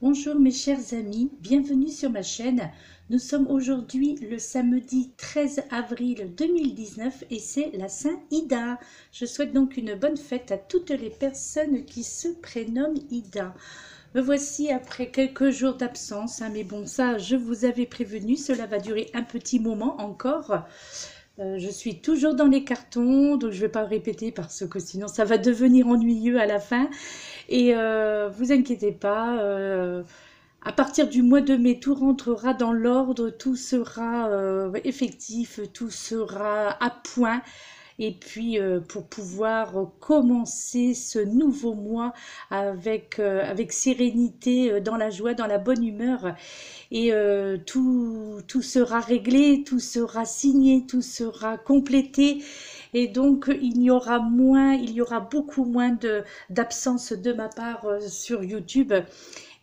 Bonjour mes chers amis, bienvenue sur ma chaîne. Nous sommes aujourd'hui le samedi 13 avril 2019 et c'est la Saint-Ida. Je souhaite donc une bonne fête à toutes les personnes qui se prénomment Ida. Me voici après quelques jours d'absence, mais bon ça je vous avais prévenu, cela va durer un petit moment encore. Je suis toujours dans les cartons, donc je ne vais pas répéter parce que sinon ça va devenir ennuyeux à la fin. Et vous inquiétez pas, à partir du mois de mai, tout rentrera dans l'ordre, tout sera effectif, tout sera à point. Et puis pour pouvoir commencer ce nouveau mois avec sérénité, dans la joie, dans la bonne humeur. Et tout sera réglé, tout sera signé, tout sera complété. Et donc il y aura beaucoup moins d'absence de ma part sur YouTube.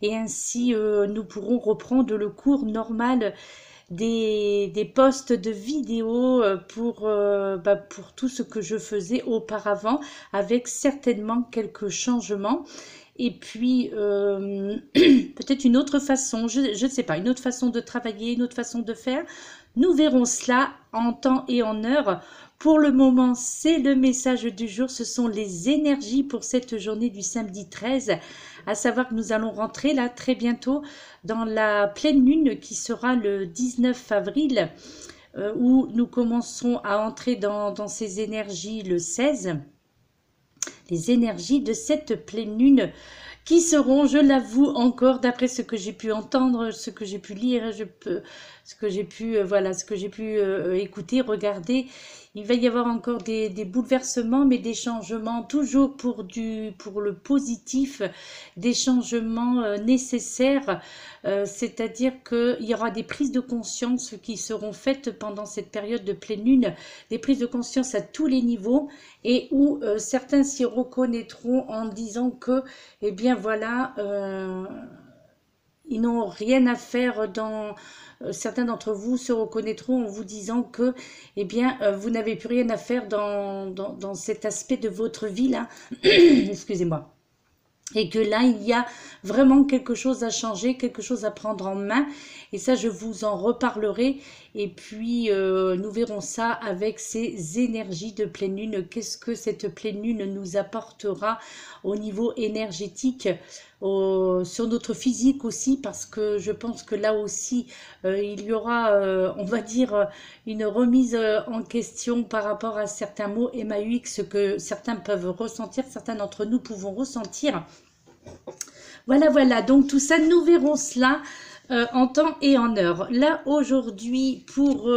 Et ainsi nous pourrons reprendre le cours normal des posts de vidéos pour tout ce que je faisais auparavant, avec certainement quelques changements. Et puis peut-être une autre façon, je ne sais pas, une autre façon de travailler, une autre façon de faire. Nous verrons cela en temps et en heure. Pour le moment, c'est le message du jour, ce sont les énergies pour cette journée du samedi 13, à savoir que nous allons rentrer là très bientôt dans la pleine lune qui sera le 19 avril, où nous commencerons à entrer dans ces énergies le 16, les énergies de cette pleine lune qui seront, je l'avoue encore, d'après ce que j'ai pu entendre, ce que j'ai pu lire, ce que j'ai pu, écouter, regarder, il va y avoir encore des bouleversements, mais des changements toujours pour le positif, des changements nécessaires, c'est-à-dire qu'il y aura des prises de conscience qui seront faites pendant cette période de pleine lune, des prises de conscience à tous les niveaux, et où certains s'y reconnaîtront en disant que, eh bien voilà, ils n'ont rien à faire dans... certains d'entre vous se reconnaîtront en vous disant que, eh bien, vous n'avez plus rien à faire dans cet aspect de votre vie là. Excusez-moi. Et que là, il y a vraiment quelque chose à changer, quelque chose à prendre en main. Et ça, je vous en reparlerai. Et puis, nous verrons ça avec ces énergies de pleine lune. Qu'est-ce que cette pleine lune nous apportera au niveau énergétique, sur notre physique aussi, parce que je pense que là aussi, il y aura, on va dire, une remise en question par rapport à certains mots MAUX que certains peuvent ressentir, certains d'entre nous pouvons ressentir. Voilà, voilà, donc tout ça, nous verrons cela en temps et en heure. Là, aujourd'hui, pour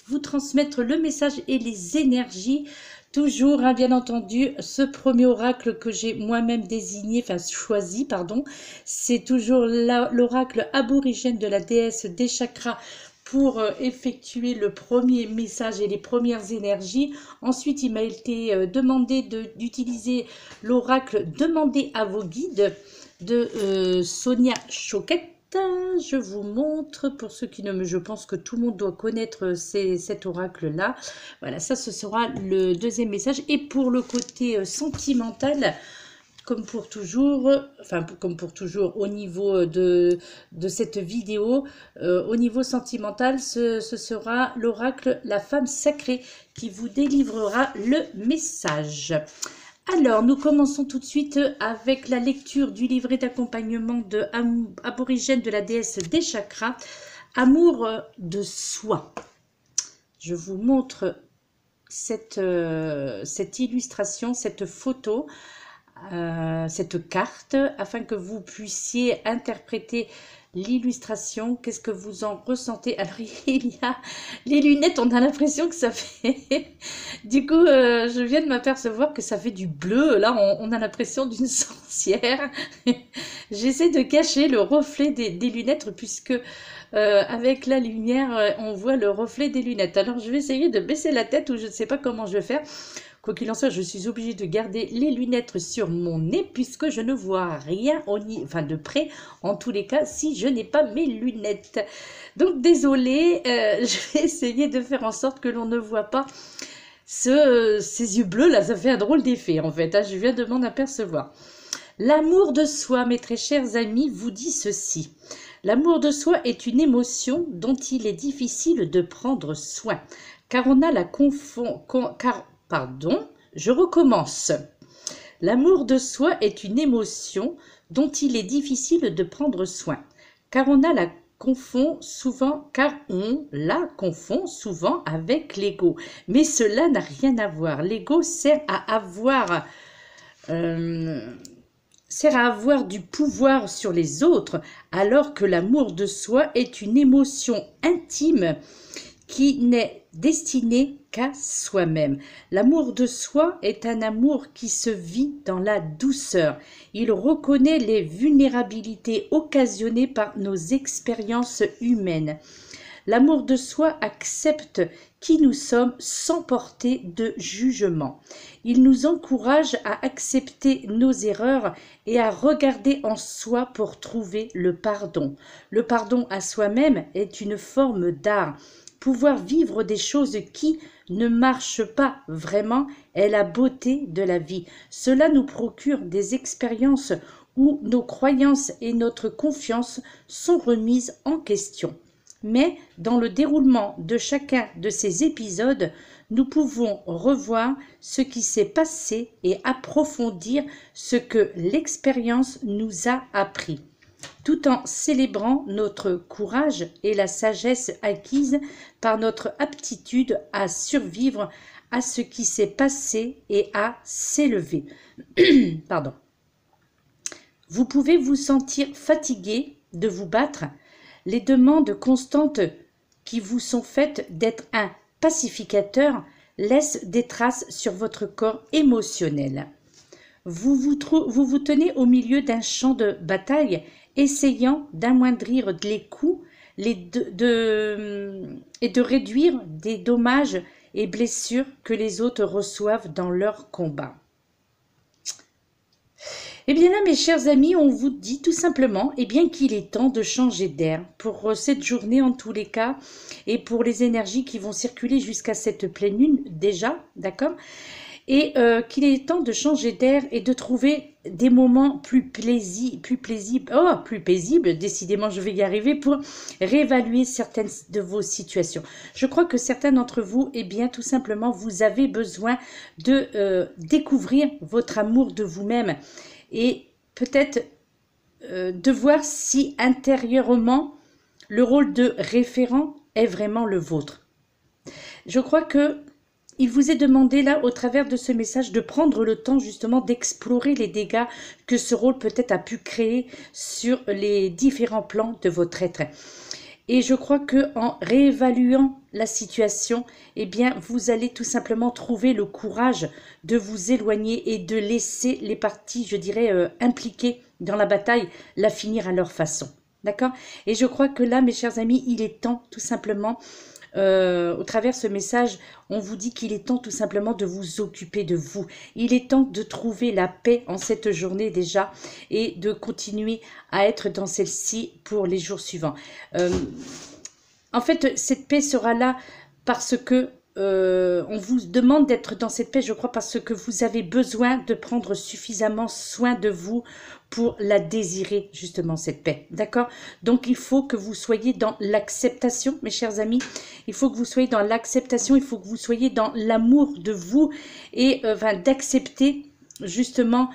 vous transmettre le message et les énergies, toujours, hein, bien entendu, ce premier oracle que j'ai moi-même désigné, enfin choisi, pardon, c'est toujours l'oracle aborigène de la déesse des chakras pour effectuer le premier message et les premières énergies. Ensuite, il m'a été demandé d'utiliser l'oracle « Demandez à vos guides » de Sonia Choquette. Je vous montre, pour ceux qui ne me... Je pense que tout le monde doit connaître cet oracle-là. Voilà, ça, ce sera le deuxième message. Et pour le côté sentimental, comme pour toujours, au niveau de cette vidéo, au niveau sentimental, ce sera l'oracle « La femme sacrée » qui vous délivrera le message. Alors, nous commençons tout de suite avec la lecture du livret d'accompagnement aborigène de la déesse des chakras, Amour de soi. Je vous montre cette illustration, cette photo, cette carte, afin que vous puissiez interpréter l'illustration. Qu'est-ce que vous en ressentez? Alors, il y a les lunettes, on a l'impression que ça fait... Du coup, je viens de m'apercevoir que ça fait du bleu. Là, on a l'impression d'une sorcière. J'essaie de cacher le reflet des lunettes, puisque avec la lumière, on voit le reflet des lunettes. Alors, je vais essayer de baisser la tête, ou je ne sais pas comment je vais faire. Quoi qu'il en soit, je suis obligée de garder les lunettes sur mon nez puisque je ne vois rien de près, en tous les cas, si je n'ai pas mes lunettes. Donc, désolée, je vais essayer de faire en sorte que l'on ne voit pas ces yeux bleus là. Ça fait un drôle d'effet en fait, hein, je viens de m'en apercevoir. L'amour de soi, mes très chers amis, vous dit ceci. L'amour de soi est une émotion dont il est difficile de prendre soin, car on a la je recommence. L'amour de soi est une émotion dont il est difficile de prendre soin, car on la confond souvent avec l'ego. Mais cela n'a rien à voir. L'ego sert à avoir du pouvoir sur les autres, alors que l'amour de soi est une émotion intime qui n'est destinée qu'à soi-même. L'amour de soi est un amour qui se vit dans la douceur. Il reconnaît les vulnérabilités occasionnées par nos expériences humaines. L'amour de soi accepte qui nous sommes sans porter de jugement. Il nous encourage à accepter nos erreurs et à regarder en soi pour trouver le pardon. Le pardon à soi-même est une forme d'art. Pouvoir vivre des choses qui ne marchent pas vraiment est la beauté de la vie. Cela nous procure des expériences où nos croyances et notre confiance sont remises en question. Mais dans le déroulement de chacun de ces épisodes, nous pouvons revoir ce qui s'est passé et approfondir ce que l'expérience nous a appris, tout en célébrant notre courage et la sagesse acquise par notre aptitude à survivre à ce qui s'est passé et à s'élever. Pardon. Vous pouvez vous sentir fatigué de vous battre. Les demandes constantes qui vous sont faites d'être un pacificateur laissent des traces sur votre corps émotionnel. Vous vous tenez au milieu d'un champ de bataille, essayant d'amoindrir les coups et de réduire des dommages et blessures que les autres reçoivent dans leur combat. Eh bien là, mes chers amis, on vous dit tout simplement qu'il est temps de changer d'air pour cette journée en tous les cas et pour les énergies qui vont circuler jusqu'à cette pleine lune déjà, d'accord ? Et qu'il est temps de changer d'air et de trouver des moments plus paisibles, décidément je vais y arriver, pour réévaluer certaines de vos situations. Je crois que certains d'entre vous, tout simplement, vous avez besoin de découvrir votre amour de vous-même et peut-être de voir si intérieurement le rôle de référent est vraiment le vôtre. Je crois que il vous est demandé là, au travers de ce message, de prendre le temps justement d'explorer les dégâts que ce rôle peut-être a pu créer sur les différents plans de votre être. Et je crois qu'en réévaluant la situation, vous allez tout simplement trouver le courage de vous éloigner et de laisser les parties, je dirais, impliquées dans la bataille, la finir à leur façon. D'accord ? Et je crois que là, mes chers amis, il est temps tout simplement... au travers de ce message, on vous dit qu'il est temps tout simplement de vous occuper de vous. Il est temps de trouver la paix en cette journée déjà et de continuer à être dans celle-ci pour les jours suivants. En fait, cette paix sera là parce que on vous demande d'être dans cette paix, je crois, parce que vous avez besoin de prendre suffisamment soin de vous pour la désirer, justement, cette paix. D'accord? Donc, il faut que vous soyez dans l'acceptation, mes chers amis. Il faut que vous soyez dans l'acceptation, il faut que vous soyez dans l'amour de vous et d'accepter justement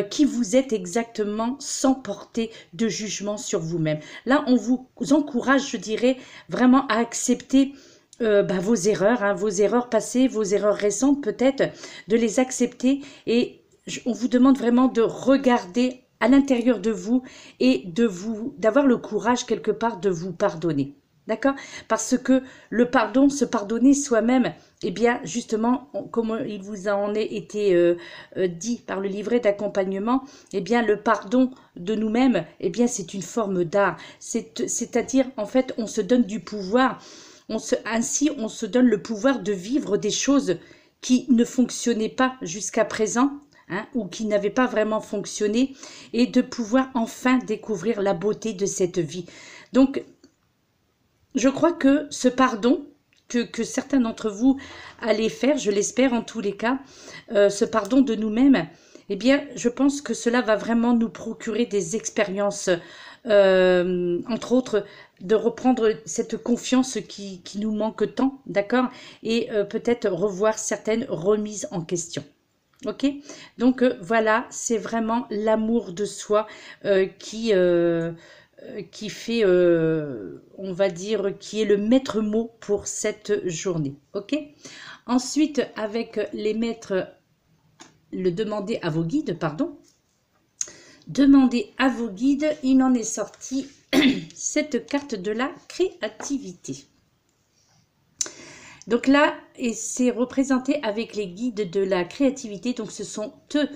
qui vous êtes exactement sans porter de jugement sur vous-même. Là, on vous encourage, je dirais, vraiment à accepter vos erreurs passées, vos erreurs récentes peut-être, de les accepter et on vous demande vraiment de regarder à l'intérieur de vous et d'avoir le courage quelque part de vous pardonner. D'accord? Parce que le pardon, se pardonner soi-même, justement, comme il vous en est été dit par le livret d'accompagnement, le pardon de nous-mêmes, c'est une forme d'art. C'est-à-dire, en fait, on se donne du pouvoir. Ainsi, on se donne le pouvoir de vivre des choses qui ne fonctionnaient pas jusqu'à présent, ou qui n'avaient pas vraiment fonctionné, et de pouvoir enfin découvrir la beauté de cette vie. Donc, je crois que ce pardon que certains d'entre vous allez faire, je l'espère en tous les cas, ce pardon de nous-mêmes, eh bien, je pense que cela va vraiment nous procurer des expériences, entre autres, de reprendre cette confiance qui nous manque tant, d'accord? Et peut-être revoir certaines remises en question. Ok, donc voilà, c'est vraiment l'amour de soi qui fait, on va dire, qui est le maître mot pour cette journée. Ok, ensuite, avec les maîtres, le demander à vos guides, pardon. Demandez à vos guides, il en est sorti cette carte de la créativité. Donc là, c'est représenté avec les guides de la créativité. Donc ce sont eux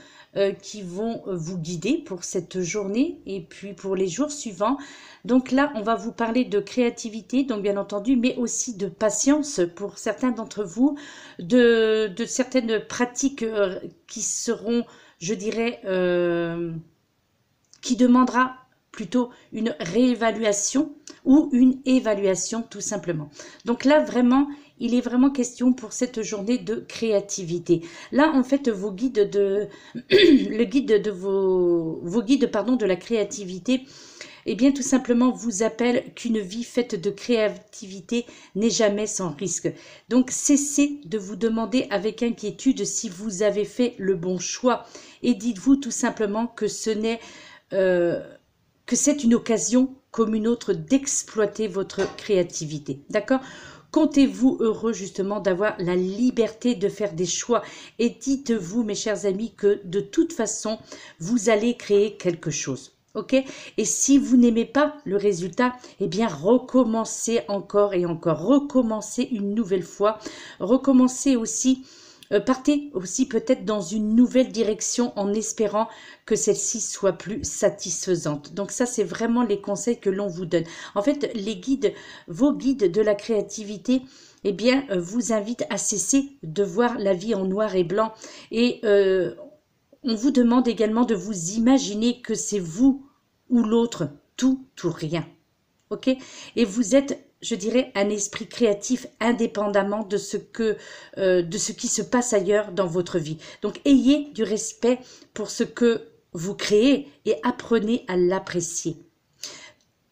qui vont vous guider pour cette journée et puis pour les jours suivants. Donc là, on va vous parler de créativité, donc bien entendu, mais aussi de patience pour certains d'entre vous, de certaines pratiques qui seront, je dirais, qui demandera plutôt une réévaluation ou une évaluation tout simplement. Donc là, vraiment, il est vraiment question pour cette journée de créativité. Là, en fait, vos guides de le guide de vos guides pardon de la créativité, eh bien tout simplement vous appelle qu'une vie faite de créativité n'est jamais sans risque. Donc cessez de vous demander avec inquiétude si vous avez fait le bon choix et dites-vous tout simplement que ce n'est que c'est une occasion comme une autre d'exploiter votre créativité. D'accord? Comptez-vous heureux justement d'avoir la liberté de faire des choix et dites-vous, mes chers amis, que de toute façon, vous allez créer quelque chose. Ok? Et si vous n'aimez pas le résultat, eh bien recommencez encore et encore, recommencez une nouvelle fois, recommencez aussi. Partez aussi peut-être dans une nouvelle direction en espérant que celle-ci soit plus satisfaisante. Donc ça, c'est vraiment les conseils que l'on vous donne. En fait, les guides, vos guides de la créativité, eh bien, vous invitent à cesser de voir la vie en noir et blanc. Et on vous demande également de vous imaginer que c'est vous ou l'autre, tout ou rien. Ok? Et vous êtes, je dirais, un esprit créatif indépendamment de ce qui se passe ailleurs dans votre vie. Donc, ayez du respect pour ce que vous créez et apprenez à l'apprécier.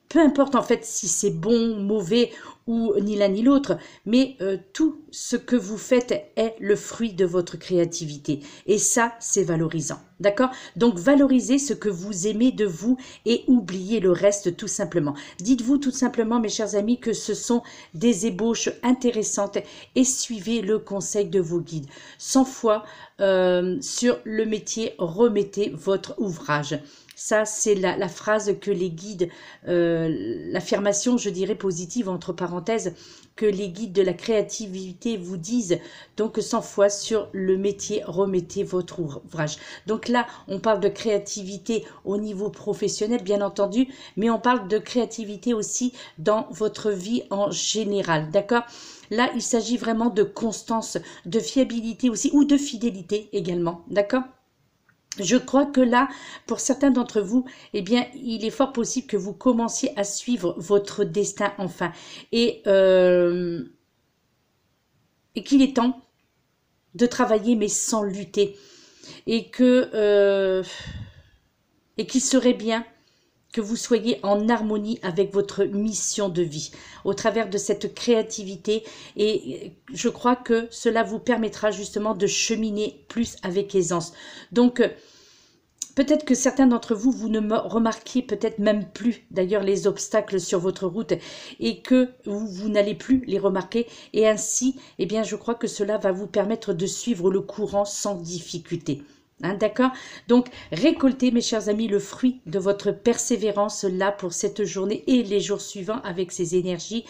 Peu importe en fait si c'est bon, mauvais ou ni l'un ni l'autre, mais tout ce que vous faites est le fruit de votre créativité. Et ça, c'est valorisant. D'accord? Donc, valorisez ce que vous aimez de vous et oubliez le reste tout simplement. Dites-vous tout simplement, mes chers amis, que ce sont des ébauches intéressantes et suivez le conseil de vos guides. 100 fois sur le métier, remettez votre ouvrage. Ça, c'est la phrase que les guides, l'affirmation, je dirais, positive, entre parenthèses, que les guides de la créativité vous disent. Donc, 100 fois sur le métier, remettez votre ouvrage. Donc là, on parle de créativité au niveau professionnel, bien entendu, mais on parle de créativité aussi dans votre vie en général, d'accord ? Là, il s'agit vraiment de constance, de fiabilité aussi, ou de fidélité également, d'accord ? Je crois que là, pour certains d'entre vous, eh bien, il est fort possible que vous commenciez à suivre votre destin enfin. Et qu'il est temps de travailler, mais sans lutter. Et qu'il serait bien que vous soyez en harmonie avec votre mission de vie au travers de cette créativité, et je crois que cela vous permettra justement de cheminer plus avec aisance. Donc, peut-être que certains d'entre vous, vous ne remarquez peut-être même plus d'ailleurs les obstacles sur votre route et que vous n'allez plus les remarquer, et ainsi, eh bien, je crois que cela va vous permettre de suivre le courant sans difficulté. Hein, d'accord? Donc, récoltez, mes chers amis, le fruit de votre persévérance là pour cette journée et les jours suivants avec ces énergies.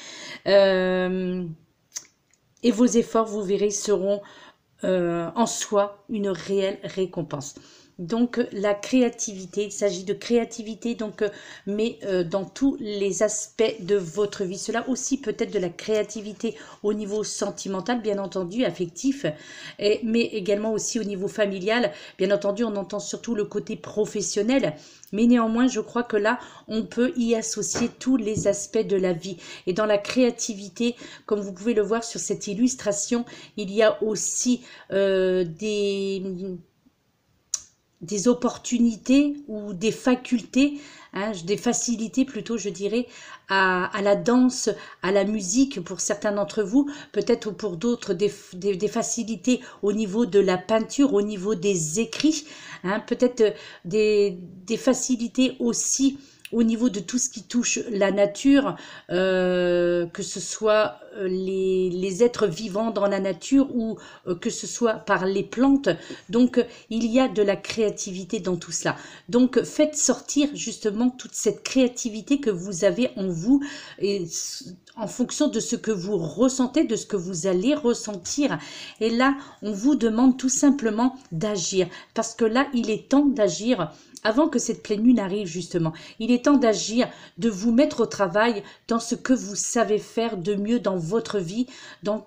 Et vos efforts, vous verrez, seront en soi une réelle récompense. Donc, la créativité, il s'agit de créativité, donc, mais dans tous les aspects de votre vie. Cela aussi peut être de la créativité au niveau sentimental, bien entendu, affectif, mais également aussi au niveau familial. Bien entendu, on entend surtout le côté professionnel, mais néanmoins, je crois que là, on peut y associer tous les aspects de la vie. Et dans la créativité, comme vous pouvez le voir sur cette illustration, il y a aussi des opportunités ou des facultés, hein, des facilités plutôt, je dirais, à la danse, à la musique pour certains d'entre vous, peut-être pour d'autres des facilités au niveau de la peinture, au niveau des écrits, hein, peut-être des facilités aussi au niveau de tout ce qui touche la nature, que ce soit les êtres vivants dans la nature ou que ce soit par les plantes. Donc, il y a de la créativité dans tout cela. Donc, faites sortir justement toute cette créativité que vous avez en vous et en fonction de ce que vous ressentez, de ce que vous allez ressentir. Et là, on vous demande tout simplement d'agir parce que là, il est temps d'agir avant que cette pleine lune arrive justement. Il est temps d'agir, de vous mettre au travail dans ce que vous savez faire de mieux dans votre vie, dans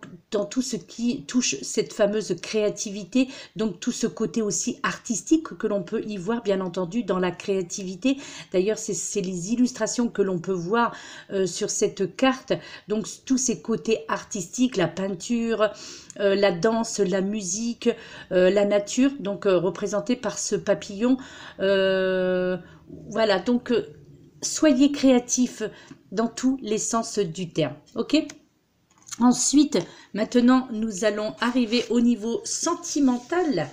tout ce qui touche cette fameuse créativité, donc tout ce côté aussi artistique que l'on peut y voir bien entendu dans la créativité. D'ailleurs, c'est les illustrations que l'on peut voir sur cette carte, donc tous ces côtés artistiques, la peinture, la danse, la musique, la nature, donc représentée par ce papillon. Voilà, donc soyez créatifs dans tous les sens du terme, ok? Ensuite, maintenant, nous allons arriver au niveau sentimental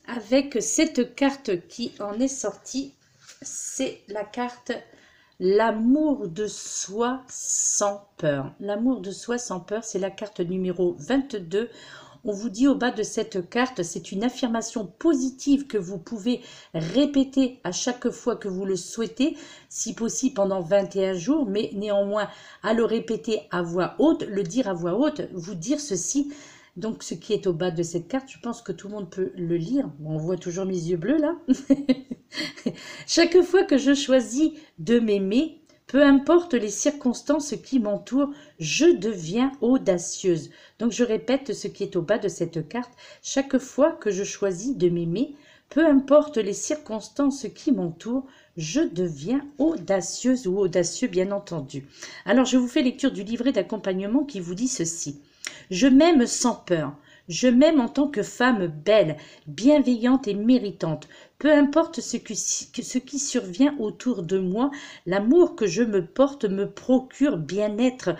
avec cette carte qui en est sortie. C'est la carte l'amour de soi sans peur. L'amour de soi sans peur, c'est la carte numéro 22. On vous dit au bas de cette carte, c'est une affirmation positive que vous pouvez répéter à chaque fois que vous le souhaitez, si possible pendant 21 jours, mais néanmoins à le répéter à voix haute, le dire à voix haute, vous dire ceci. Donc ce qui est au bas de cette carte, je pense que tout le monde peut le lire. Bon, on voit toujours mes yeux bleus là. Chaque fois que je choisis de m'aimer, peu importe les circonstances qui m'entourent, je deviens audacieuse. Donc je répète ce qui est au bas de cette carte. Chaque fois que je choisis de m'aimer, peu importe les circonstances qui m'entourent, je deviens audacieuse ou audacieux bien entendu. Alors je vous fais lecture du livret d'accompagnement qui vous dit ceci. Je m'aime sans peur. Je m'aime en tant que femme belle, bienveillante et méritante. Peu importe ce qui survient autour de moi, l'amour que je me porte me procure bien-être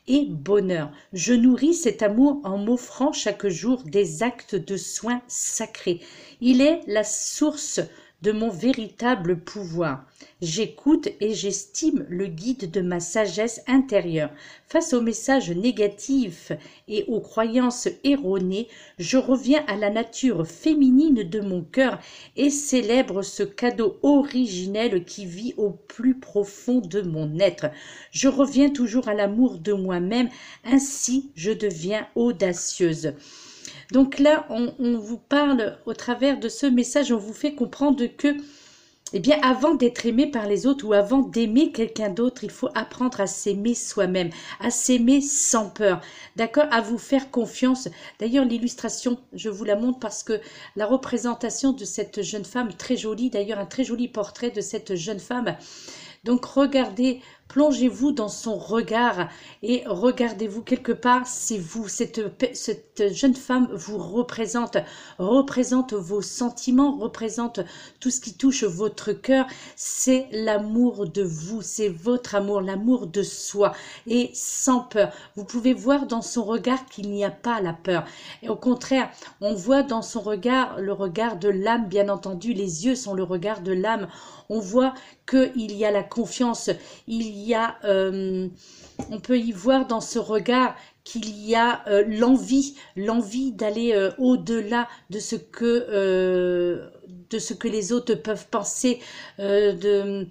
et bonheur. Je nourris cet amour en m'offrant chaque jour des actes de soins sacrés. Il est la source de mon véritable pouvoir. J'écoute et j'estime le guide de ma sagesse intérieure. Face aux messages négatifs et aux croyances erronées, je reviens à la nature féminine de mon cœur et célèbre ce cadeau originel qui vit au plus profond de mon être. Je reviens toujours à l'amour de moi-même, ainsi je deviens audacieuse. Donc là, on vous parle au travers de ce message, on vous fait comprendre que, eh bien, avant d'être aimé par les autres ou avant d'aimer quelqu'un d'autre, il faut apprendre à s'aimer soi-même, à s'aimer sans peur, d'accord, à vous faire confiance. D'ailleurs, l'illustration, je vous la montre parce que la représentation de cette jeune femme, très jolie, d'ailleurs, un très joli portrait de cette jeune femme. Donc, regardez, plongez-vous dans son regard et regardez-vous quelque part, c'est vous, cette jeune femme vous représente vos sentiments, représente tout ce qui touche votre cœur, c'est l'amour de vous, c'est votre amour, l'amour de soi et sans peur. Vous pouvez voir dans son regard qu'il n'y a pas la peur et au contraire, on voit dans son regard le regard de l'âme, bien entendu, les yeux sont le regard de l'âme. On voit qu'il y a la confiance, il y a, on peut y voir dans ce regard qu'il y a l'envie d'aller au-delà de ce que les autres peuvent penser. On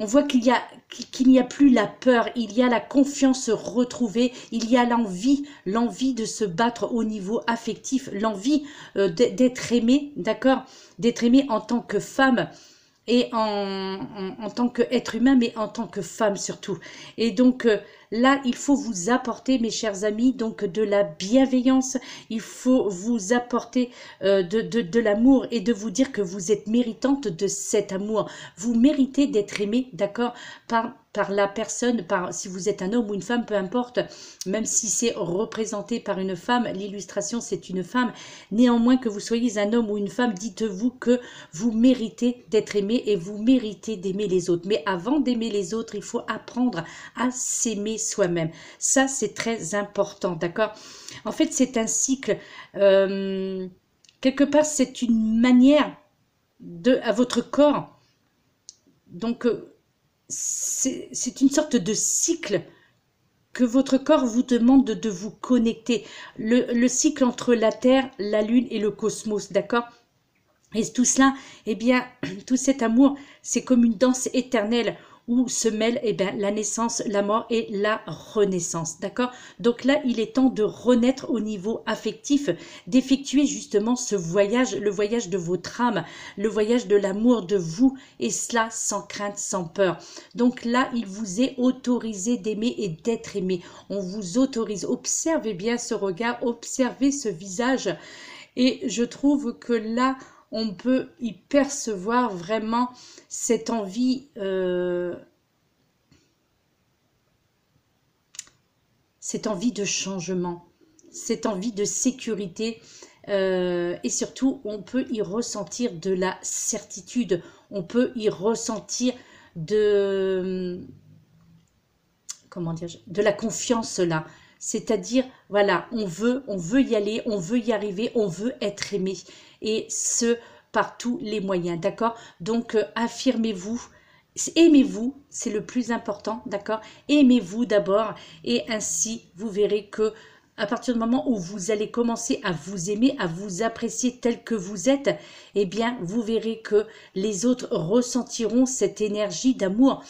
voit qu'il n'y a plus la peur, il y a la confiance retrouvée, il y a l'envie de se battre au niveau affectif, l'envie d'être aimé, d'accord, d'être aimé en tant que femme et en tant qu'être humain, mais en tant que femme surtout. Et donc là, il faut vous apporter, mes chers amis, donc de la bienveillance. Il faut vous apporter de l'amour et de vous dire que vous êtes méritante de cet amour. Vous méritez d'être aimé, d'accord, par la personne, si vous êtes un homme ou une femme, peu importe, même si c'est représenté par une femme, l'illustration c'est une femme, néanmoins que vous soyez un homme ou une femme, dites-vous que vous méritez d'être aimé et vous méritez d'aimer les autres. Mais avant d'aimer les autres, il faut apprendre à s'aimer soi-même. Ça, c'est très important, d'accord? En fait, c'est un cycle. Quelque part, c'est une manière à votre corps. Donc, c'est une sorte de cycle que votre corps vous demande de vous connecter. Le cycle entre la Terre, la Lune et le cosmos, d'accord? Et tout cela, eh bien, tout cet amour, c'est comme une danse éternelle où se mêlent eh bien, la naissance, la mort et la renaissance, d'accord? Donc là, il est temps de renaître au niveau affectif, d'effectuer justement ce voyage, le voyage de votre âme, le voyage de l'amour de vous, et cela sans crainte, sans peur. Donc là, il vous est autorisé d'aimer et d'être aimé. On vous autorise. Observez bien ce regard, observez ce visage, et je trouve que là, on peut y percevoir vraiment cette envie, de changement, cette envie de sécurité, et surtout on peut y ressentir de la certitude, on peut y ressentir comment dire, de la confiance là. C'est-à-dire, voilà, on veut y aller, on veut y arriver, on veut être aimé. Et ce, par tous les moyens, d'accord? Donc, affirmez-vous, aimez-vous, c'est le plus important, d'accord? Aimez-vous d'abord, et ainsi, vous verrez que à partir du moment où vous allez commencer à vous aimer, à vous apprécier tel que vous êtes, eh bien, vous verrez que les autres ressentiront cette énergie d'amour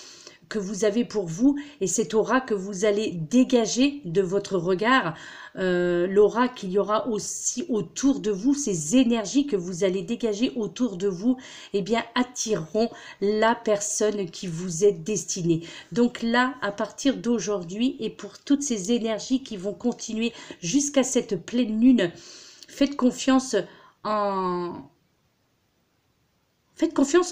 que vous avez pour vous, et cette aura que vous allez dégager de votre regard, l'aura qu'il y aura aussi autour de vous, ces énergies que vous allez dégager autour de vous, eh bien attireront la personne qui vous est destinée. Donc là, à partir d'aujourd'hui, et pour toutes ces énergies qui vont continuer jusqu'à cette pleine lune, faites confiance en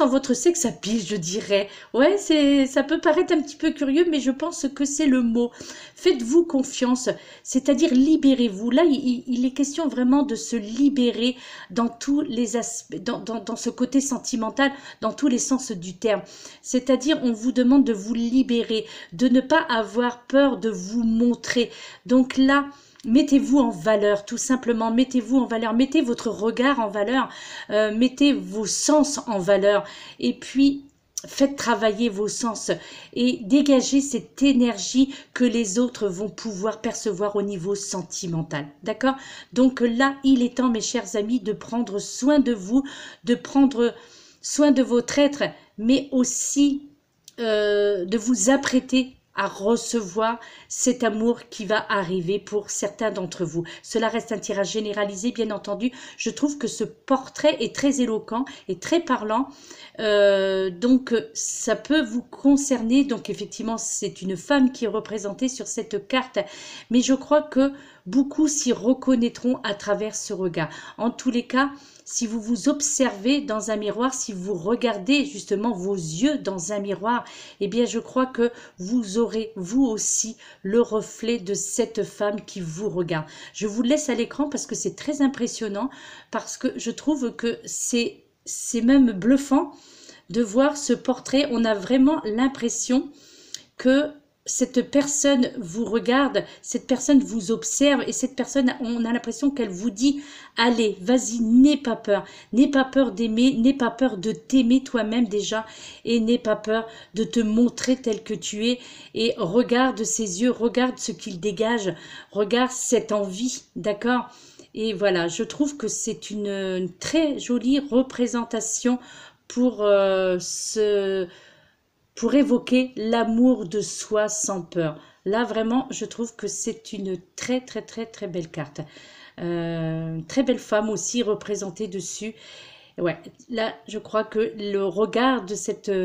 votre sex appeal, je dirais. Ouais, ça peut paraître un petit peu curieux, mais je pense que c'est le mot. Faites-vous confiance, c'est-à-dire libérez-vous. Là, il est question vraiment de se libérer dans tous les aspects, dans ce côté sentimental, dans tous les sens du terme. C'est-à-dire, on vous demande de vous libérer, de ne pas avoir peur de vous montrer. Donc là, mettez-vous en valeur, tout simplement, mettez-vous en valeur, mettez votre regard en valeur, mettez vos sens en valeur, et puis faites travailler vos sens et dégagez cette énergie que les autres vont pouvoir percevoir au niveau sentimental, d'accord? Donc là, il est temps, mes chers amis, de prendre soin de vous, de prendre soin de votre être, mais aussi de vous apprêter à recevoir cet amour qui va arriver pour certains d'entre vous. Cela reste un tirage généralisé, bien entendu. Je trouve que ce portrait est très éloquent et très parlant. Donc, ça peut vous concerner. Donc, effectivement, c'est une femme qui est représentée sur cette carte. Mais je crois que beaucoup s'y reconnaîtront à travers ce regard. En tous les cas, si vous vous observez dans un miroir, si vous regardez justement vos yeux dans un miroir, eh bien je crois que vous aurez vous aussi le reflet de cette femme qui vous regarde. Je vous laisse à l'écran parce que c'est très impressionnant, parce que je trouve que c'est même bluffant de voir ce portrait. On a vraiment l'impression que cette personne vous regarde, cette personne vous observe, et cette personne, on a l'impression qu'elle vous dit « Allez, vas-y, n'aie pas peur d'aimer, n'aie pas peur de t'aimer toi-même déjà, et n'aie pas peur de te montrer tel que tu es, et regarde ses yeux, regarde ce qu'il dégage, regarde cette envie, d'accord ?» Et voilà, je trouve que c'est une très jolie représentation pour pour évoquer l'amour de soi sans peur. Là, vraiment, je trouve que c'est une très, très belle carte. Très belle femme aussi représentée dessus. Ouais, là, je crois que le regard de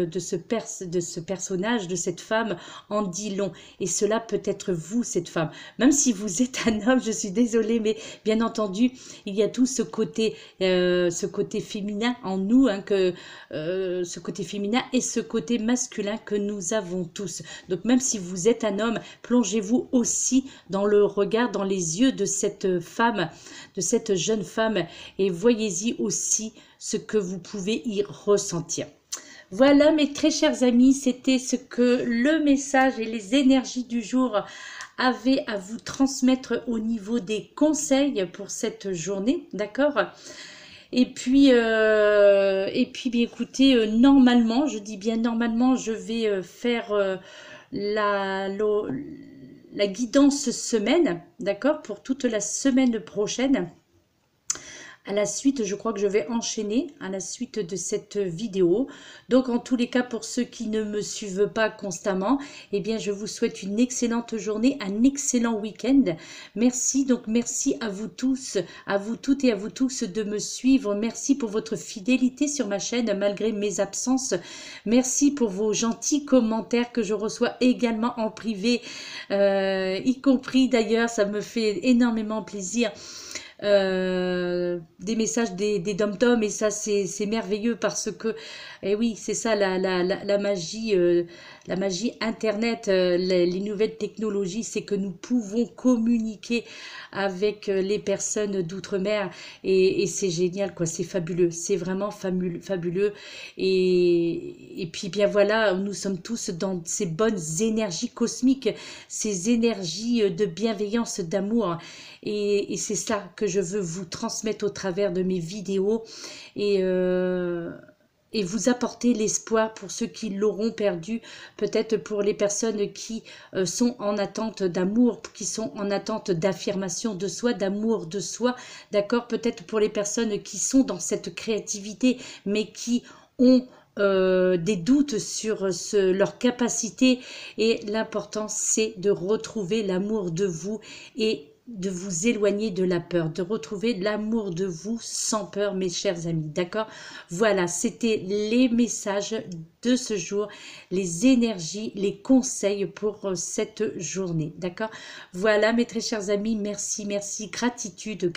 de ce personnage, de cette femme, en dit long. Et cela peut être vous, cette femme. Même si vous êtes un homme, je suis désolée, mais bien entendu, il y a tout ce côté féminin en nous, hein, ce côté féminin et ce côté masculin que nous avons tous. Donc, même si vous êtes un homme, plongez-vous aussi dans le regard, dans les yeux de cette femme, de cette jeune femme, et voyez-y aussi ce que vous pouvez y ressentir. Voilà mes très chers amis, c'était ce que le message et les énergies du jour avaient à vous transmettre au niveau des conseils pour cette journée, d'accord? Et puis bien écoutez, normalement, je dis bien normalement, je vais faire la guidance semaine, d'accord? Pour toute la semaine prochaine. À la suite, je crois que je vais enchaîner à la suite de cette vidéo. Donc, en tous les cas, pour ceux qui ne me suivent pas constamment, eh bien, je vous souhaite une excellente journée, un excellent week-end. Merci, donc merci à vous tous, à vous toutes et à vous tous de me suivre. Merci pour votre fidélité sur ma chaîne malgré mes absences. Merci pour vos gentils commentaires que je reçois également en privé, y compris d'ailleurs, ça me fait énormément plaisir. Des messages des dom-toms, et ça c'est merveilleux parce que, et oui, c'est ça la magie internet, les nouvelles technologies, c'est que nous pouvons communiquer avec les personnes d'outre-mer, et c'est génial quoi, c'est fabuleux, c'est vraiment fabuleux, et puis bien voilà, nous sommes tous dans ces bonnes énergies cosmiques, ces énergies de bienveillance, d'amour, et c'est ça que je veux vous transmettre au travers de mes vidéos, et vous apporter l'espoir pour ceux qui l'auront perdu, peut-être pour les personnes qui sont en attente d'amour, qui sont en attente d'affirmation de soi, d'amour de soi, d'accord, peut-être pour les personnes qui sont dans cette créativité, mais qui ont des doutes sur leur capacité, et l'important c'est de retrouver l'amour de vous et de vous éloigner de la peur, de retrouver l'amour de vous sans peur, mes chers amis, d'accord? Voilà, c'était les messages de ce jour, les énergies, les conseils pour cette journée, d'accord? Voilà, mes très chers amis, merci, merci, gratitude,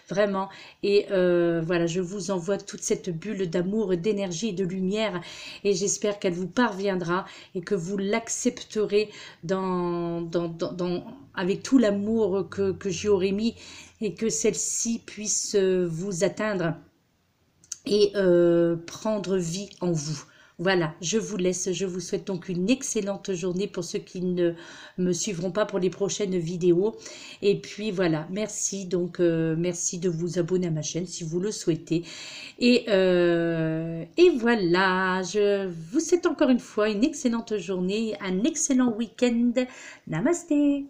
vraiment, et voilà, je vous envoie toute cette bulle d'amour, d'énergie et de lumière, et j'espère qu'elle vous parviendra et que vous l'accepterez avec tout l'amour que j'y aurais mis, et que celle-ci puisse vous atteindre et prendre vie en vous. Voilà, je vous laisse, je vous souhaite donc une excellente journée pour ceux qui ne me suivront pas pour les prochaines vidéos. Et puis voilà, merci, donc merci de vous abonner à ma chaîne si vous le souhaitez. Et voilà, je vous souhaite encore une fois une excellente journée, un excellent week-end. Namasté.